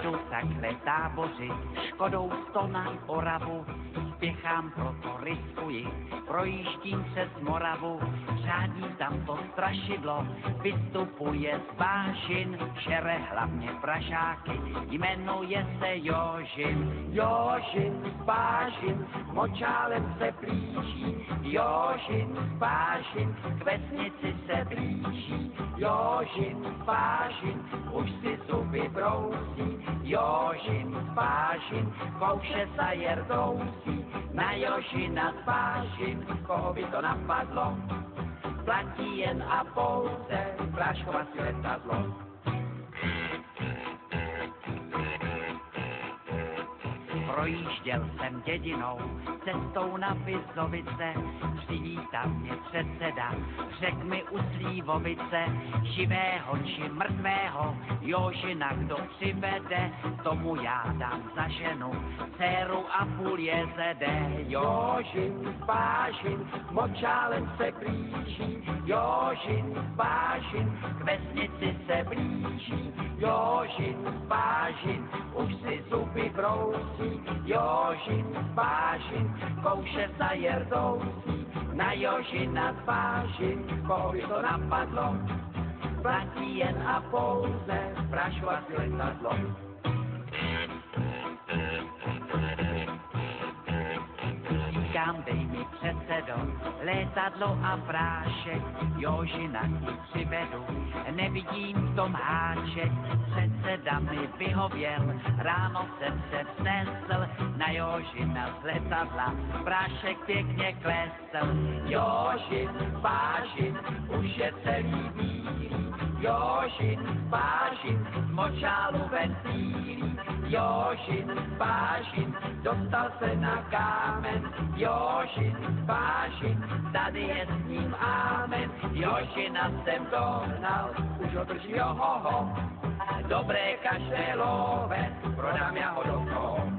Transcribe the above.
jedu takhle táboři, Škodou 100 na Oravu, spěchám, proto riskuji, projíždím přes Moravu, řádí tam to strašidlo, vystupuje z Vážin, šere hlavně Pražáky, jmenuje se Jožin. Jožin z Vážin, močálem se blíží, Jožin z Vážin, k vesnici se blíží, Jožin z Vážin, už si zuby brousí, Jožin z Vážin, kouše sa jerdousí, na Jožina z Vážin, koho by to napadlo, platí jen a pouze práškovací letadlo. Projížděl jsem dědinou, cestou na Vizovice, přivítal mě předseda, řek mi u Slívovice, živého či mrtvého, Jožina kdo přivede, tomu já dám za ženu, dceru a půl jezede. Jožin z Vážin, močálem se blíží, Jožin z Vážin, k vesnici se blíží, Jožin z Vážin, už si zuby brousí, Jožin z Vážin, kouše sa jerdousí, na Jožina z Vážin, koho by to napadlo, platí jen a pouze práškovací letadlo. Říkám, dej mi předsedo, létadlo a prášek, Jožina ti přivedu, nevidím v tom háček, předseda mi vyhověl, ráno jsem se vznesl, na Jožina z letadla, prášek pěkně klesl. Jožin z Vážin, už je celý bílý, Jožin z Vážin, z močálu ven pílí, Jožin z Vážin, dostal se na kámen, Jožin z Vážin, tady je s ním ámen, Jožina jsem dohnal, už ho drží, johoho, dobré kaštelové, prodám já ho do toho.